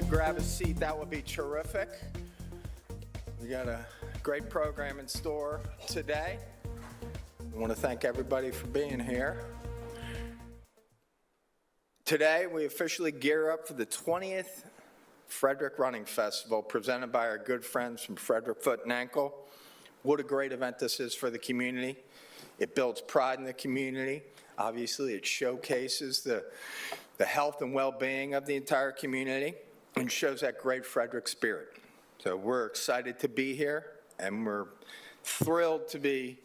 could grab a seat, that would be terrific. We got a great program in store today. I want to thank everybody for being here. Today, we officially gear up for the 20th Frederick Running Festival, presented by our good friends from Frederick Foot and Ankle. What a great event this is for the community. It builds pride in the community. Obviously, it showcases the health and well-being of the entire community and shows that great Frederick spirit. So we're excited to be here, and we're thrilled to be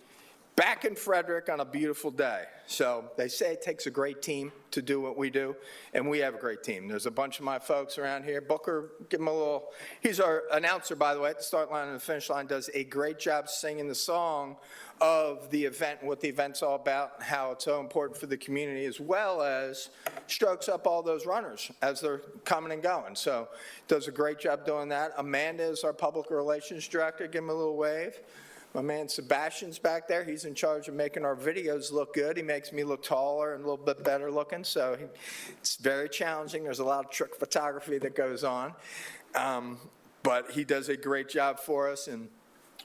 back in Frederick on a beautiful day. So they say it takes a great team to do what we do, and we have a great team. There's a bunch of my folks around here. Booker, give him a little, he's our announcer, by the way, at the start line and the finish line, does a great job singing the song of the event, what the event's all about, how it's so important for the community, as well as strokes up all those runners as they're coming and going. So does a great job doing that. Amanda is our public relations director. Give him a little wave. My man Sebastian's back there. He's in charge of making our videos look good. He makes me look taller and a little bit better looking, so it's very challenging. There's a lot of trick photography that goes on, but he does a great job for us. And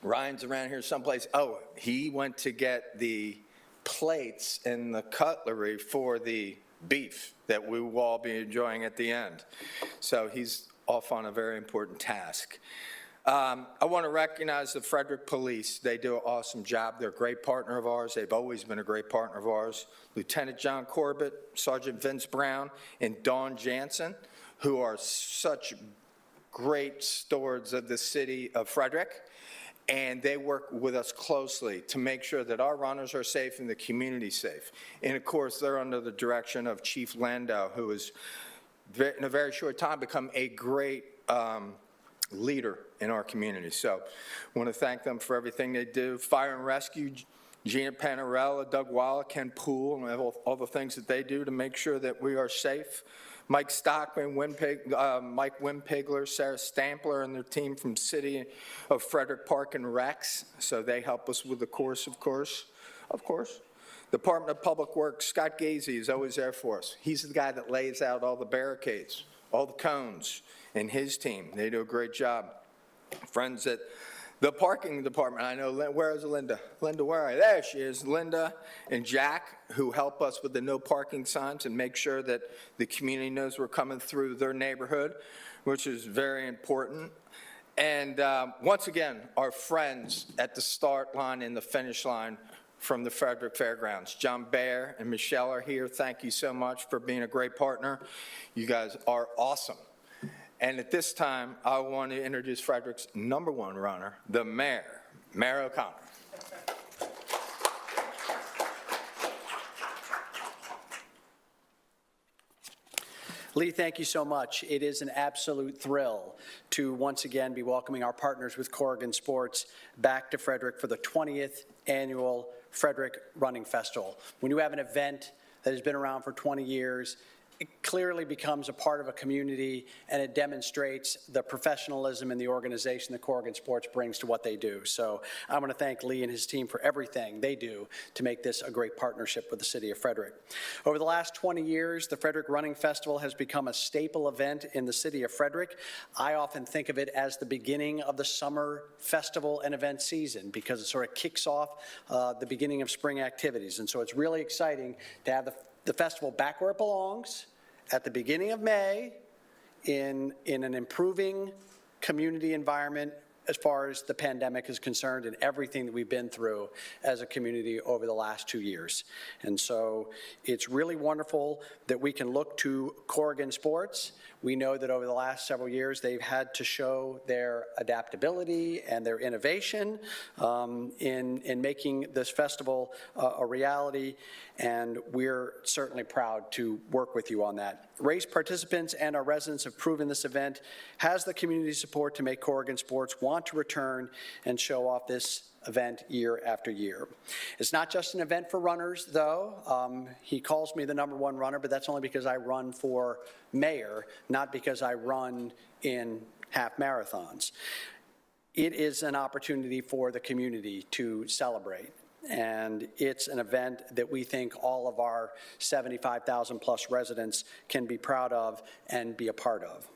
Ryan's around here someplace. Oh, he went to get the plates and the cutlery for the beef that we will all be enjoying at the end. So he's off on a very important task. I want to recognize the Frederick Police. They do an awesome job. They're a great partner of ours. They've always been a great partner of ours. Lieutenant John Corbett, Sergeant Vince Brown, and Dawn Jansen, who are such great stewards of the city of Frederick. And they work with us closely to make sure that our runners are safe and the community safe. And of course, they're under the direction of Chief Landau, who has, in a very short time, become a great leader in our community. So I want to thank them for everything they do. Fire and Rescue, Gina Panarella, Doug Wallach, Ken Poole, and all the things that they do to make sure that we are safe. Mike Stockman, Mike Wimpigler, Sarah Stampler, and their team from City of Frederick Park and Recs. So they help us with the course, of course. Department of Public Works, Scott Gazy is always there for us. He's the guy that lays out all the barricades, all the cones, and his team. They do a great job. Friends at the parking department, I know, where is Linda? Linda, where are you? There she is, Linda and Jack, who help us with the no parking signs and make sure that the community knows we're coming through their neighborhood, which is very important. And once again, our friends at the start line and the finish line from the Frederick Fairgrounds. John Baer and Michelle are here. Thank you so much for being a great partner. You guys are awesome. And at this time, I want to introduce Frederick's #1 runner, the mayor, Mayor O'Connor. Lee, thank you so much. It is an absolute thrill to once again be welcoming our partners with Corrigan Sports back to Frederick for the 20th annual Frederick Running Festival. When you have an event that has been around for 20 years, it clearly becomes a part of a community, and it demonstrates the professionalism and the organization that Corrigan Sports brings to what they do. So I want to thank Lee and his team for everything they do to make this a great partnership with the city of Frederick. Over the last 20 years, the Frederick Running Festival has become a staple event in the city of Frederick. I often think of it as the beginning of the summer festival and event season because it sort of kicks off the beginning of spring activities. And so it's really exciting to have the festival back where it belongs at the beginning of May in an improving community environment as far as the pandemic is concerned and everything that we've been through as a community over the last 2 years. And so it's really wonderful that we can look to Corrigan Sports. We know that over the last several years they've had to show their adaptability and their innovation in making this festival a reality, and we're certainly proud to work with you on that. Race participants and our residents have proven this event has the community support to make Corrigan Sports want to return and show off this event year after year. It's not just an event for runners, though. He calls me the #1 runner, but that's only because I run for mayor, not because I run in half marathons. It is an opportunity for the community to celebrate. And it's an event that we think all of our 75,000 plus residents can be proud of and be a part of.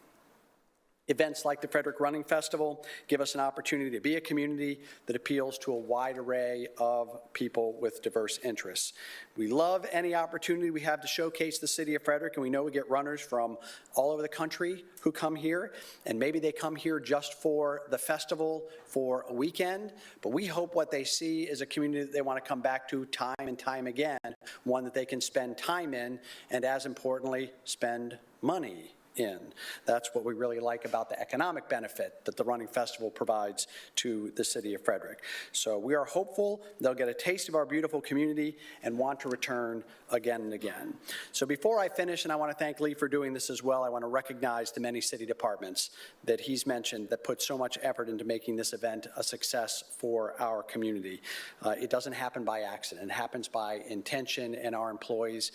Events like the Frederick Running Festival give us an opportunity to be a community that appeals to a wide array of people with diverse interests. We love any opportunity we have to showcase the city of Frederick, and we know we get runners from all over the country who come here, and maybe they come here just for the festival for a weekend, but we hope what they see is a community that they want to come back to time and time again, one that they can spend time in, and as importantly, spend money in. That's what we really like about the economic benefit that the running festival provides to the city of Frederick. So we are hopeful they'll get a taste of our beautiful community and want to return again and again. So before I finish, and I want to thank Lee for doing this as well, I want to recognize the many city departments that he's mentioned that put so much effort into making this event a success for our community. It doesn't happen by accident. It happens by intention, and our employees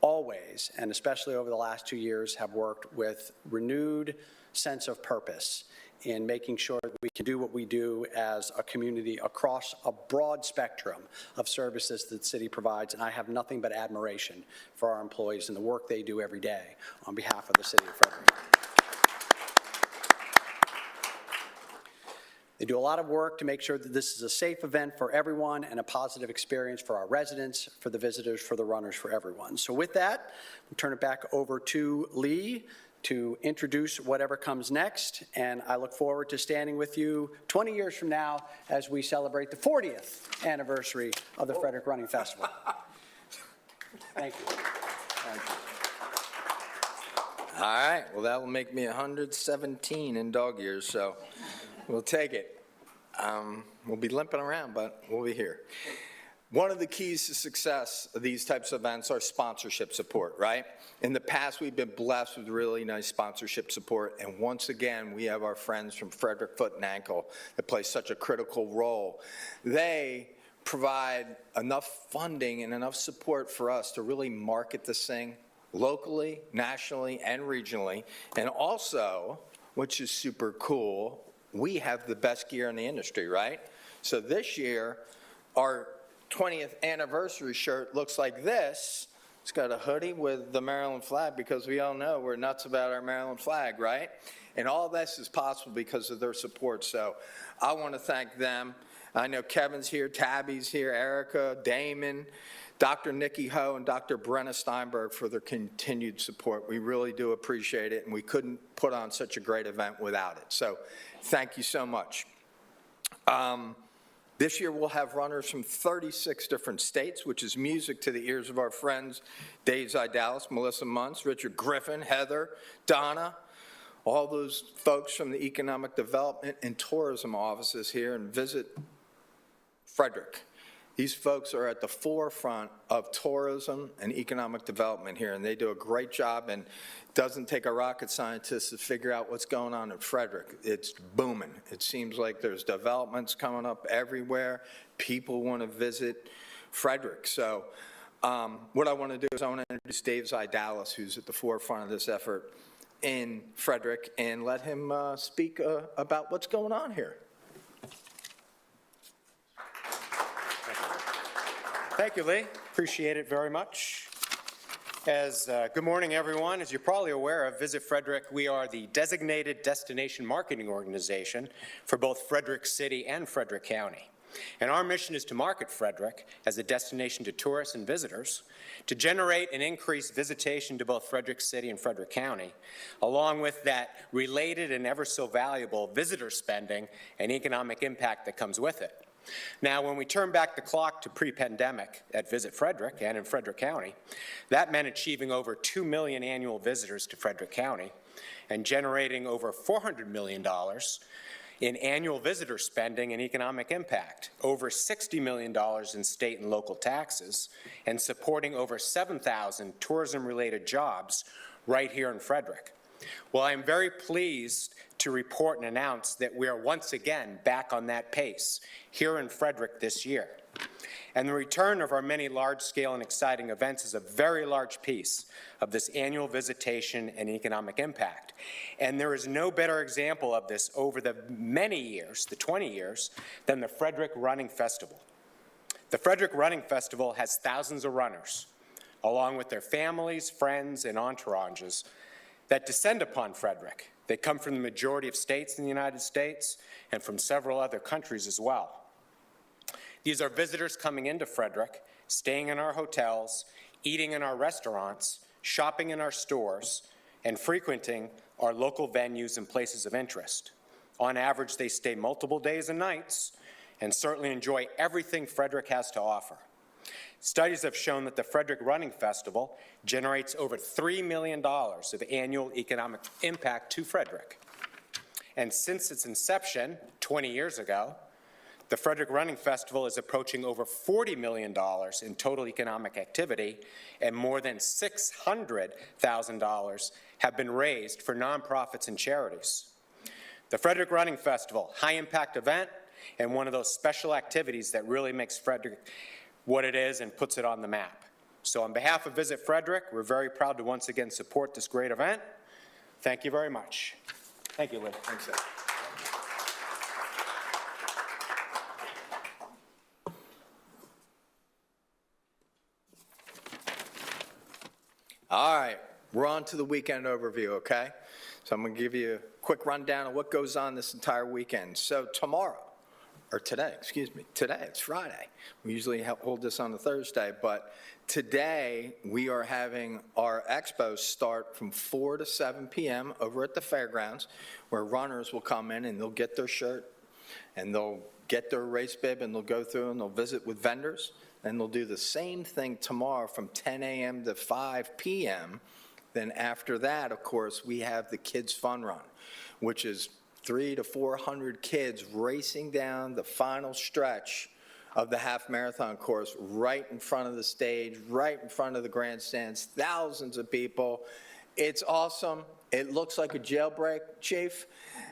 always, and especially over the last 2 years, have worked with renewed sense of purpose in making sure that we can do what we do as a community across a broad spectrum of services that the city provides, and I have nothing but admiration for our employees and the work they do every day on behalf of the city of Frederick. They do a lot of work to make sure that this is a safe event for everyone and a positive experience for our residents, for the visitors, for the runners, for everyone. So with that, we'll turn it back over to Lee to introduce whatever comes next, and I look forward to standing with you 20 years from now as we celebrate the 40th anniversary of the Frederick Running Festival. Thank you. Thank you. All right, well, that will make me 117 in dog years, so we'll take it. We'll be limping around, but we'll be here. One of the keys to success of these types of events are sponsorship support, right? In the past, we've been blessed with really nice sponsorship support, and once again, we have our friends from Frederick Foot and Ankle that play such a critical role. They provide enough funding and enough support for us to really market this thing locally, nationally, and regionally, and also, which is super cool, we have the best gear in the industry, right? So this year, our 20th anniversary shirt looks like this. It's got a hoodie with the Maryland flag because we all know we're nuts about our Maryland flag, right? And all this is possible because of their support. So I want to thank them. I know Kevin's here, Tabby's here, Erica, Damon, Dr. Nikki Ho, and Dr. Brenna Steinberg for their continued support. We really do appreciate it, and we couldn't put on such a great event without it. So thank you so much. This year we'll have runners from 36 different states, which is music to the ears of our friends Dave Zidalis, Melissa Muntz, Richard Griffin, Heather, Donna, all those folks from the Economic Development and Tourism offices here, and Visit Frederick. These folks are at the forefront of tourism and economic development here, and they do a great job, and it doesn't take a rocket scientist to figure out what's going on in Frederick. It's booming. It seems like there's developments coming up everywhere. People want to visit Frederick. So what I want to do is I want to introduce Dave Zidalis, who's at the forefront of this effort in Frederick, and let him speak about what's going on here. Thank you, Lee. Appreciate it very much. Good morning, everyone. As you're probably aware of, Visit Frederick, we are the designated destination marketing organization for both Frederick City and Frederick County. And our mission is to market Frederick as a destination to tourists and visitors, to generate and increase visitation to both Frederick City and Frederick County, along with that related and ever so valuable visitor spending and economic impact that comes with it. Now, when we turn back the clock to pre-pandemic at Visit Frederick and in Frederick County, that meant achieving over 2 million annual visitors to Frederick County and generating over $400 million in annual visitor spending and economic impact, over $60 million in state and local taxes, and supporting over 7,000 tourism-related jobs right here in Frederick. Well, I'm very pleased to report and announce that we are once again back on that pace here in Frederick this year. And the return of our many large-scale and exciting events is a very large piece of this annual visitation and economic impact. And there is no better example of this over the many years, the 20 years, than the Frederick Running Festival. The Frederick Running Festival has thousands of runners, along with their families, friends, and entourages, that descend upon Frederick. They come from the majority of states in the United States and from several other countries as well. These are visitors coming into Frederick, staying in our hotels, eating in our restaurants, shopping in our stores, and frequenting our local venues and places of interest. On average, they stay multiple days and nights and certainly enjoy everything Frederick has to offer. Studies have shown that the Frederick Running Festival generates over $3 million of annual economic impact to Frederick. And since its inception 20 years ago, the Frederick Running Festival is approaching over $40 million in total economic activity, and more than $600,000 have been raised for nonprofits and charities. The Frederick Running Festival, high-impact event, and one of those special activities that really makes Frederick what it is and puts it on the map. So on behalf of Visit Frederick, we're very proud to once again support this great event. Thank you very much. Thank you, Lee. Thanks, Ed. All right, we're on to the weekend overview, okay? So I'm going to give you a quick rundown of what goes on this entire weekend. So today, it's Friday. We usually hold this on a Thursday, but today we are having our expos start from 4 to 7 p.m. over at the fairgrounds, where runners will come in and they'll get their shirt and they'll get their race bib and they'll go through and they'll visit with vendors. And they'll do the same thing tomorrow from 10 a.m. to 5 p.m. Then after that, of course, we have the Kids Fun Run, which is 300 to 400 kids racing down the final stretch of the half marathon course right in front of the stage, right in front of the grandstands, thousands of people. It's awesome. It looks like a jailbreak, Chief,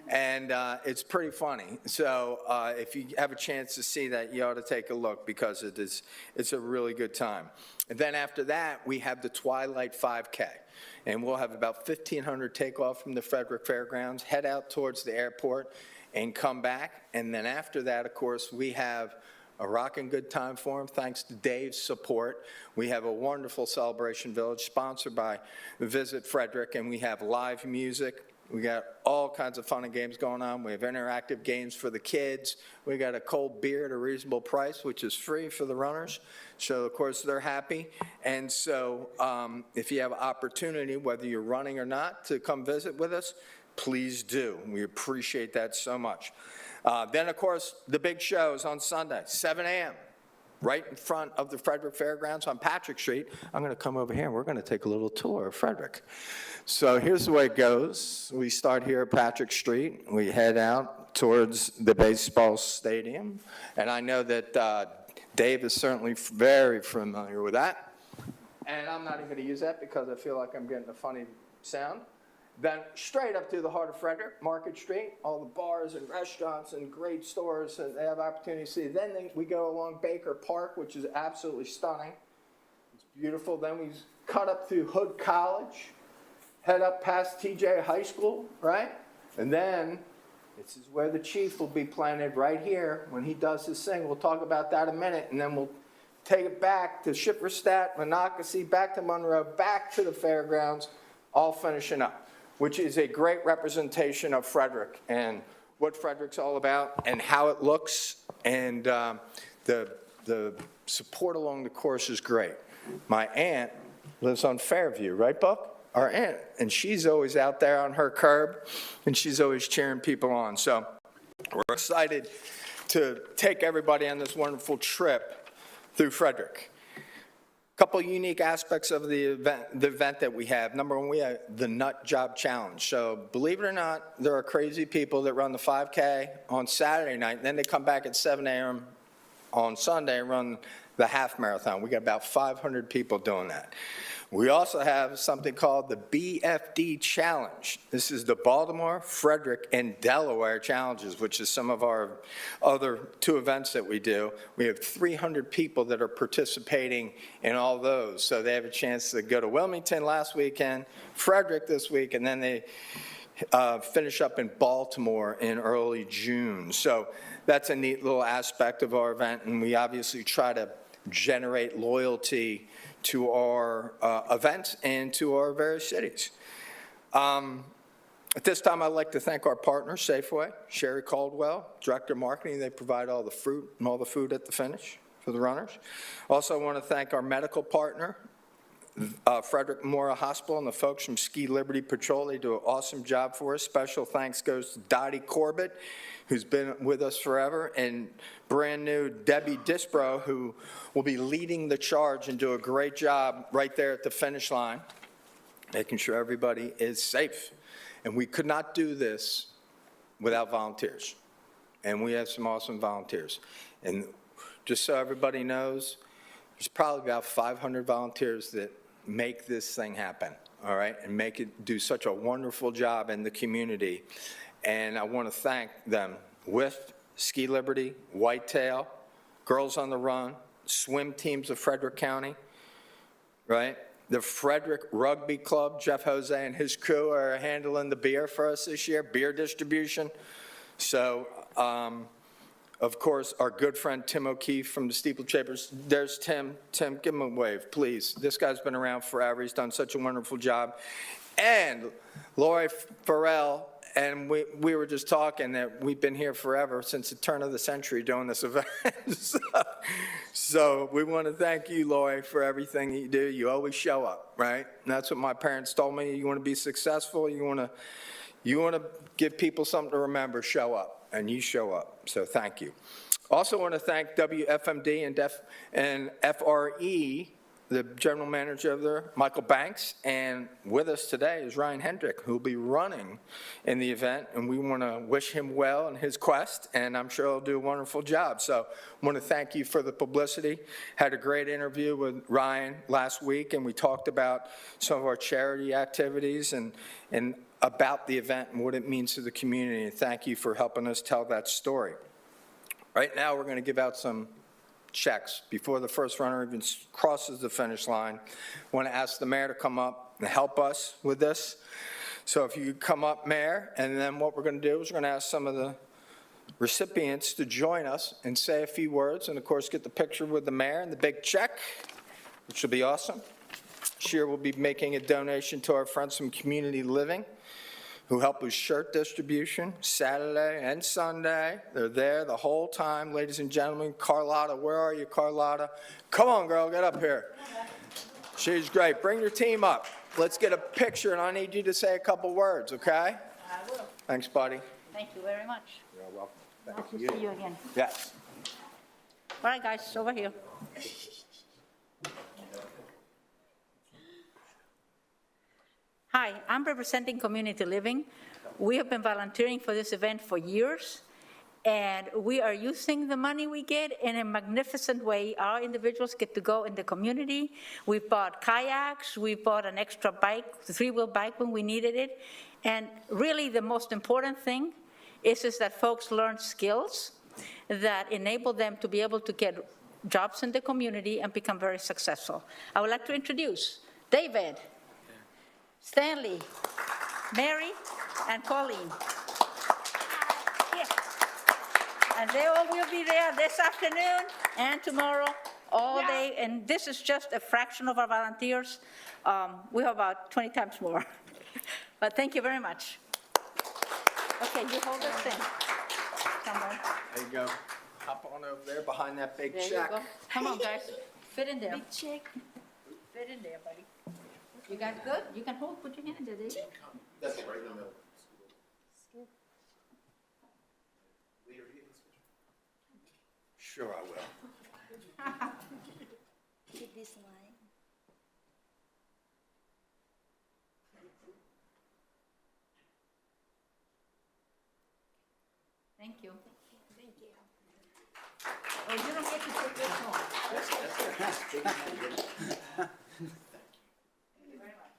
and it's pretty funny. So if you have a chance to see that, you ought to take a look because it's a really good time. And then after that, we have the Twilight 5K. And we'll have about 1,500 take off from the Frederick Fairgrounds, head out towards the airport, and come back. And then after that, of course, we have a rockin' good time for them, thanks to Dave's support. We have a wonderful celebration village sponsored by Visit Frederick, and we have live music. We got all kinds of fun and games going on. We have interactive games for the kids. We got a cold beer at a reasonable price, which is free for the runners. So, of course, they're happy. And so if you have an opportunity, whether you're running or not, to come visit with us, please do. We appreciate that so much. Then, of course, the big show is on Sunday, 7 a.m., right in front of the Frederick Fairgrounds on Patrick Street. I'm going to come over here, and we're going to take a little tour of Frederick. So here's the way it goes. We start here at Patrick Street. We head out towards the baseball stadium. And I know that Dave is certainly very familiar with that. And I'm not even going to use that because I feel like I'm getting a funny sound. Then straight up through the heart of Frederick, Market Street, all the bars and restaurants and great stores that they have opportunity to see. Then we go along Baker Park, which is absolutely stunning. It's beautiful. Then we cut up through Hood College, head up past TJ High School, right? And then this is where the Chief will be planted right here when he does his thing. We'll talk about that in a minute. And then we'll take it back to Schifferstadt, Monocacy, back to Monroe, back to the fairgrounds, all finishing up, which is a great representation of Frederick and what Frederick's all about and how it looks. And the support along the course is great. My aunt lives on Fairview, right, Buck? Our aunt, and she's always out there on her curb, and she's always cheering people on. So we're excited to take everybody on this wonderful trip through Frederick. Couple unique aspects of the event that we have. Number one, we have the Nut Job Challenge. So believe it or not, there are crazy people that run the 5K on Saturday night, and then they come back at 7 a.m. on Sunday and run the half marathon. We got about 500 people doing that. We also have something called the BFD Challenge. This is the Baltimore, Frederick, and Delaware Challenges, which is some of our other two events that we do. We have 300 people that are participating in all those. So they have a chance to go to Wilmington last weekend, Frederick this week, and then they finish up in Baltimore in early June. So that's a neat little aspect of our event, and we obviously try to generate loyalty to our events and to our various cities. At this time, I'd like to thank our partner, Safeway, Sherry Caldwell, Director of Marketing. They provide all the fruit and all the food at the finish for the runners. Also, I want to thank our medical partner, Frederick Memorial Hospital, and the folks from Ski Liberty Patrol. They do an awesome job for us. Special thanks goes to Dottie Corbett, who's been with us forever, and brand new Debbie Disbro, who will be leading the charge and do a great job right there at the finish line, making sure everybody is safe. And we could not do this without volunteers. And we have some awesome volunteers. And just so everybody knows, there's probably about 500 volunteers that make this thing happen, all right, and make it do such a wonderful job in the community. And I want to thank them with Ski Liberty, Whitetail, Girls on the Run, swim teams of Frederick County, right? The Frederick Rugby Club, Jeff Jose and his crew are handling the beer for us this year, beer distribution. So, of course, our good friend Tim O'Keefe from the Steeplechasers. There's Tim. Tim, give him a wave, please. This guy's been around forever. He's done such a wonderful job. And Lori Farrell, and we were just talking that we've been here forever, since the turn of the century, doing this event. So we want to thank you, Lori, for everything you do. You always show up, right? And that's what my parents told me. You want to be successful, you want to give people something to remember, show up, and you show up. So thank you. Also want to thank WFMD and FRE, the general manager of there, Michael Banks, and with us today is Ryan Hendrick, who will be running in the event, and we want to wish him well in his quest, and I'm sure he'll do a wonderful job. So I want to thank you for the publicity. Had a great interview with Ryan last week, and we talked about some of our charity activities and about the event and what it means to the community, and thank you for helping us tell that story. Right now, we're going to give out some checks before the first runner even crosses the finish line. I want to ask the mayor to come up and help us with this. So if you could come up, Mayor, and then what we're going to do is we're going to ask some of the recipients to join us and say a few words, and of course get the picture with the mayor and the big check, which will be awesome. This year we'll be making a donation to our friends from Community Living, who help with shirt distribution Saturday and Sunday. They're there the whole time, ladies and gentlemen. Carlotta, where are you, Carlotta? Come on, girl, get up here. She's great. Bring your team up. Let's get a picture, and I need you to say a couple words, okay? I will. Thanks, buddy. Thank you very much. You're welcome. Nice Thank to you. see you again. Yes. All right, guys, over here. Hi, I'm representing Community Living. We have been volunteering for this event for years, and we are using the money we get in a magnificent way. Our individuals get to go in the community. We've bought kayaks, we bought an extra bike, the three-wheel bike when we needed it, and really the most important thing is that folks learn skills that enable them to be able to get jobs in the community and become very successful. I would like to introduce David, Stanley, Mary, and Colleen. Here. And they all will be there this afternoon and tomorrow, all day. And this is just a fraction of our volunteers. We have about 20 times more. But thank you very much. Okay, you hold this thing. Come on. There you go. Hop on over there behind that big There you check. go. Come on, guys. Fit in there. Big check. Fit in there, buddy. You guys good? You can hold, put your hand in there, Dave. That's right in the middle. Sure I will. Keep this line. Thank you. Thank you. Oh, you don't get to take this home. Thank you very much.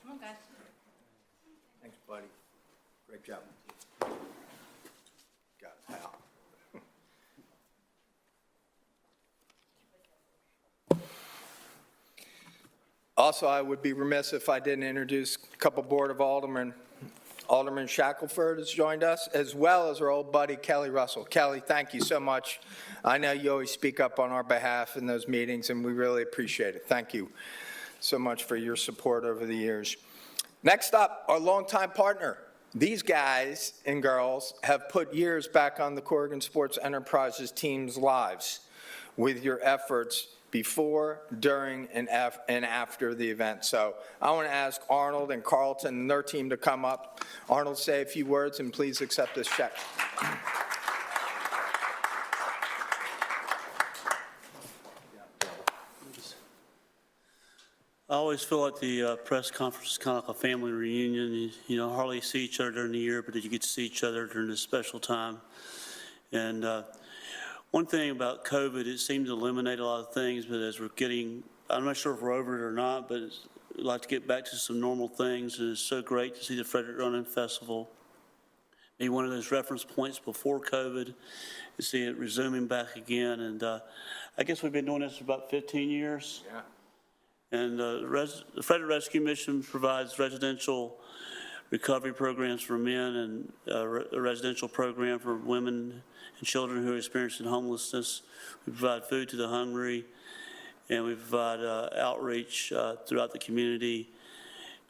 Come on, guys. Thanks, buddy. Great job. Got it, pal. Also, I would be remiss if I didn't introduce a couple Board of Aldermen. Alderman Shackelford has joined us, as well as our old buddy Kelly Russell. Kelly, thank you so much. I know you always speak up on our behalf in those meetings, and we really appreciate it. Thank you so much for your support over the years. Next up, our longtime partner. These guys and girls have put years back on the Corrigan Sports Enterprises team's lives with your efforts before, during, and after the event. So I want to ask Arnold and Carlton and their team to come up. Arnold, say a few words, and please accept this check. I always feel like the press conference is kind of like a family reunion. You know, hardly see each other during the year, but you get to see each other during this special time. And one thing about COVID, it seemed to eliminate a lot of things, but as we're getting, I'm not sure if we're over it or not, but we'd like to get back to some normal things. And it's so great to see the Frederick Running Festival be one of those reference points before COVID, to see it resuming back again. And I guess we've been doing this for about 15 years. Yeah. And the Frederick Rescue Mission provides residential recovery programs for men and a residential program for women and children who are experiencing homelessness. We provide food to the hungry, and we provide outreach throughout the community.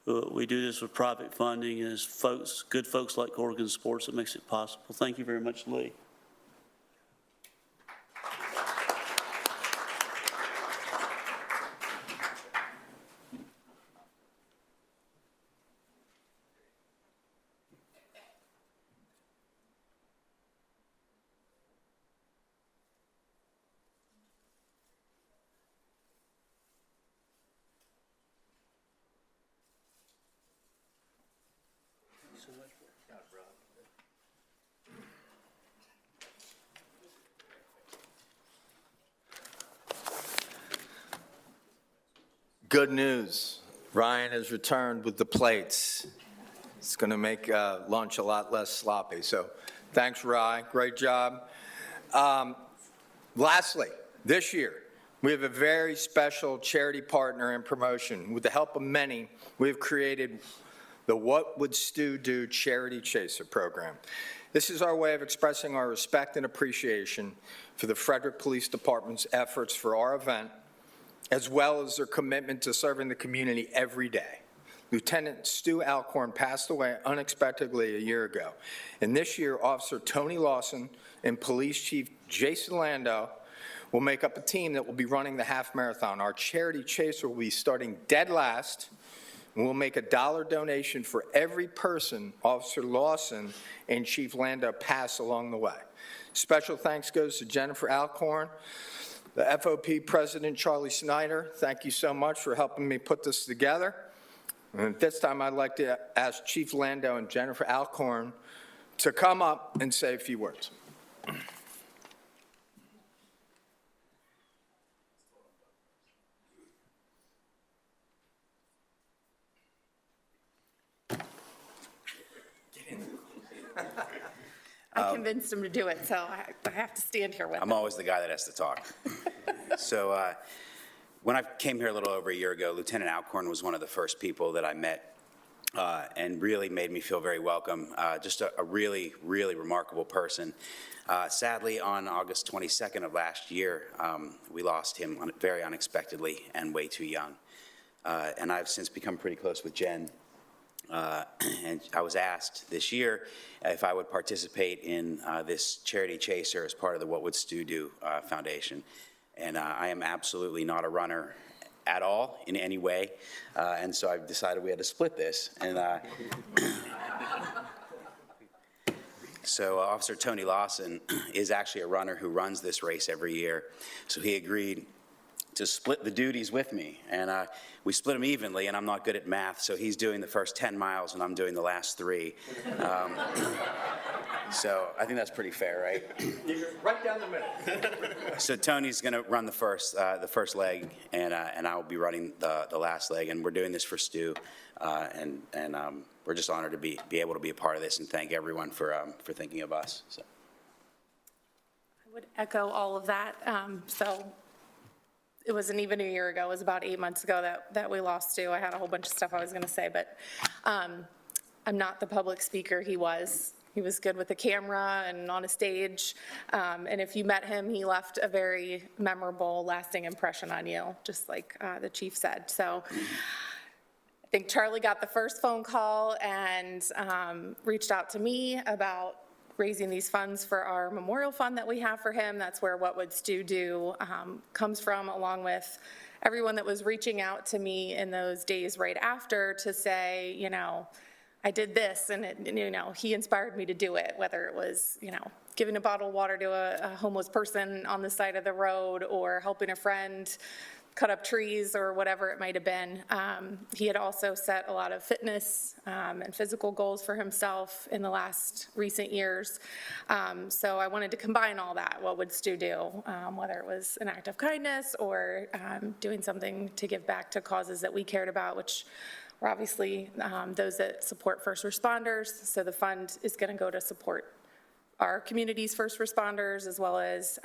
We do this with private funding, and it's good folks like Corrigan Sports that makes it possible. Thank you very much, Lee. Good news. Ryan has returned with the plates. It's going to make lunch a lot less sloppy. So thanks, Ryan. Great job. Lastly, this year, we have a very special charity partner and promotion. With the help of many, we have created the What Would Stu Do Charity Chaser program. This is our way of expressing our respect and appreciation for the Frederick Police Department's efforts for our event, as well as their commitment to serving the community every day. Lieutenant Stu Alcorn passed away unexpectedly a year ago. And this year, Officer Tony Lawson and Police Chief Jason Landau will make up a team that will be running the half marathon. Our charity chaser will be starting dead last, and we'll make a $1 donation for every person Officer Lawson and Chief Landau pass along the way. Special thanks goes to Jennifer Alcorn, the FOP President Charlie Snyder. Thank you so much for helping me put this together. And at this time, I'd like to ask Chief Landau and Jennifer Alcorn to come up and say a few words. I convinced him to do it, so I have to stand here with him. I'm always the guy that has to talk. So when I came here a little over a year ago, Lieutenant Alcorn was one of the first people that I met and really made me feel very welcome. Just a really, really remarkable person. Sadly, on August 22nd of last year, we lost him very unexpectedly and way too young. And I've since become pretty close with Jen. And I was asked this year if I would participate in this charity chaser as part of the What Would Stu Do Foundation. And I am absolutely not a runner at all in any way. And so I've decided we had to split this. And so Officer Tony Lawson is actually a runner who runs this race every year. So he agreed to split the duties with me, and we split them evenly, and I'm not good at math, so he's doing the first 10 miles and I'm doing the last 3. So I think that's pretty fair, right? You're right down the middle. So Tony's going to run the first leg, and I'll be running the last leg, and we're doing this for Stu, and we're just honored to be able to be a part of this, and thank everyone for thinking of us. So. I would echo all of that. So it wasn't even a year ago. It was about 8 months ago that we lost Stu. I had a whole bunch of stuff I was going to say, but I'm not the public speaker he was. He was good with the camera and on a stage. And if you met him, he left a very memorable, lasting impression on you, just like the chief said. So I think Charlie got the first phone call and reached out to me about raising these funds for our memorial fund that we have for him. That's where What Would Stu Do comes from, along with everyone that was reaching out to me in those days right after to say, you know, I did this, and he inspired me to do it, whether it was, giving a bottle of water to a homeless person on the side of the road, or helping a friend cut up trees, or whatever it might have been. He had also set a lot of fitness and physical goals for himself in the last recent years. So I wanted to combine all that. What would Stu do? Whether it was an act of kindness or doing something to give back to causes that we cared about, which were obviously those that support first responders. So the fund is going to go to support our community's first responders, as well as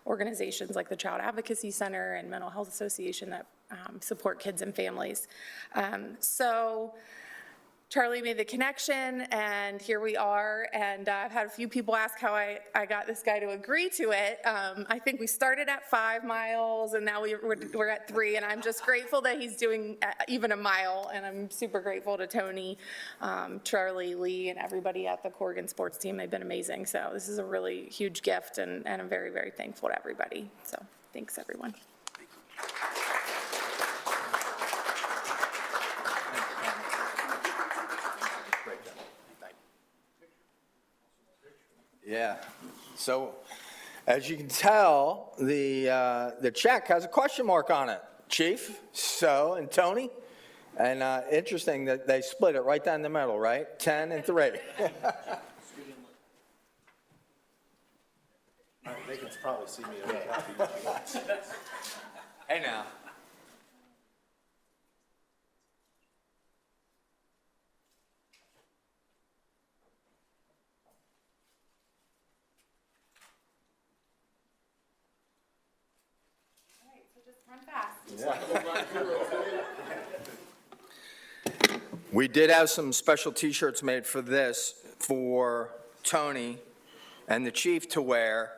organizations like the Child Advocacy Center and Mental Health Association that support kids and families. So Charlie made the connection, and here we are. And I've had a few people ask how I got this guy to agree to it. I think we started at 5 miles, and now we're at 3, and I'm just grateful that he's doing even a mile, and I'm super grateful to Tony, Charlie, Lee, and everybody at the Corrigan sports team. They've been amazing. So this is a really huge gift, and I'm very, very thankful to everybody. So thanks, everyone. Yeah. So as you can tell, the check has a question mark on it, Chief, so, and Tony. And interesting that they split it right down the middle, right? 10 and 3. They can probably see me. Hey now. We did have some special T-shirts made for this, for Tony and the chief to wear,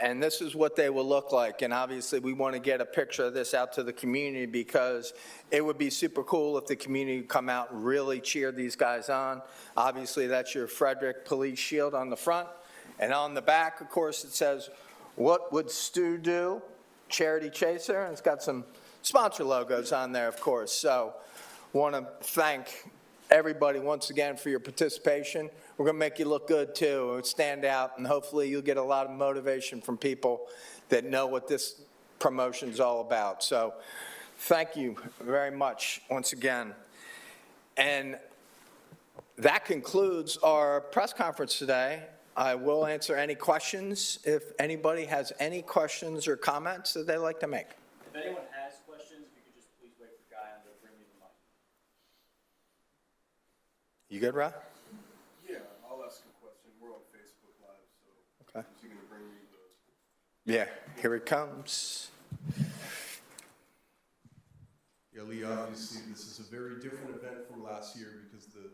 and this is what they will look like. And obviously, we want to get a picture of this out to the community, because it would be super cool if the community come out and really cheer these guys on. Obviously, that's your Frederick Police Shield on the front, and on the back, of course, it says, "What would Stu do?" Charity Chaser, and it's got some sponsor logos on there, of course. So want to thank everybody once again for your participation. We're going to make you look good too, stand out, and hopefully you'll get a lot of motivation from people that know what this promotion is all about. So thank you very much once again. And that concludes our press conference today. I will answer any questions if anybody has any questions or comments that they'd like to make. If anyone has questions, if you could just please wait for Guy to bring me the mic. You good, Rob? Yeah, I'll ask a question. We're on Facebook Live, so Okay. is he going to bring me the... Yeah, here it comes. Yeah, Lee, obviously this is a very different event from last year because the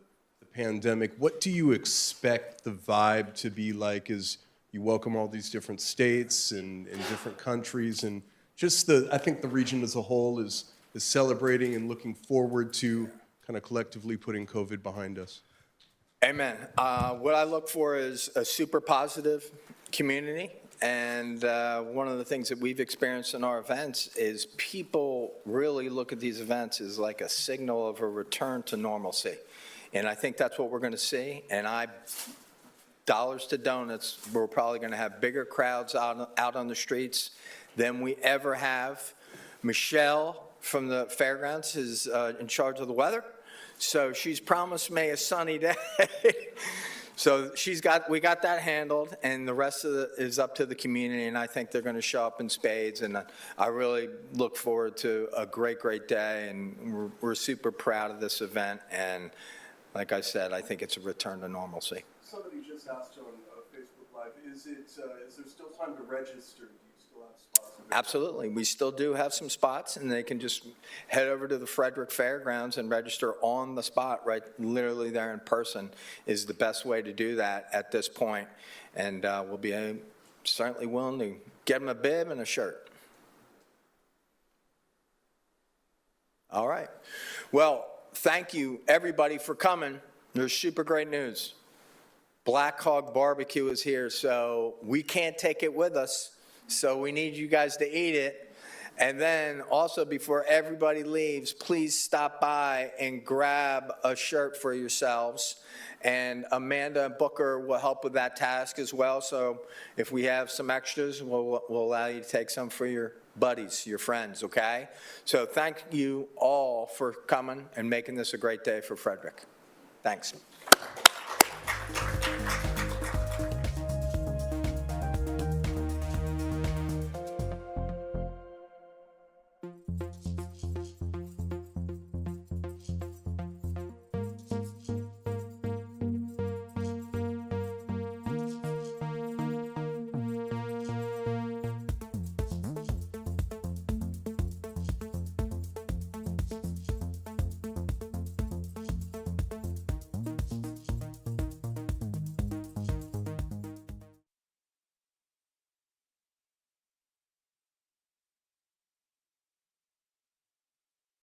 pandemic. What do you expect the vibe to be like as you welcome all these different states and different countries, and just I think the region as a whole is celebrating and looking forward to kind of collectively putting COVID behind us? Amen. What I look for is a super positive community. And one of the things that we've experienced in our events is people really look at these events as like a signal of a return to normalcy. And I think that's what we're going to see. And dollars to donuts, we're probably going to have bigger crowds out on the streets than we ever have. Michelle from the fairgrounds is in charge of the weather. So she's promised me a sunny day. So we got that handled, and the rest of it is up to the community, and I think they're going to show up in spades, and I really look forward to a great, great day, and we're super proud of this event, and like I said, I think it's a return to normalcy. Somebody just asked on Facebook Live, is there still time to register? Do you still have spots available? Absolutely. We still do have some spots, and they can just head over to the Frederick Fairgrounds and register on the spot, right, literally there in person is the best way to do that at this point. And we'll be certainly willing to get them a bib and a shirt. All right. Well, thank you, everybody, for coming. There's super great news. Black Hog Barbecue is here, so we can't take it with us, so we need you guys to eat it. And then also, before everybody leaves, please stop by and grab a shirt for yourselves. And Amanda and Booker will help with that task as well. So if we have some extras, we'll allow you to take some for your buddies, your friends, okay? So thank you all for coming and making this a great day for Frederick. Thanks.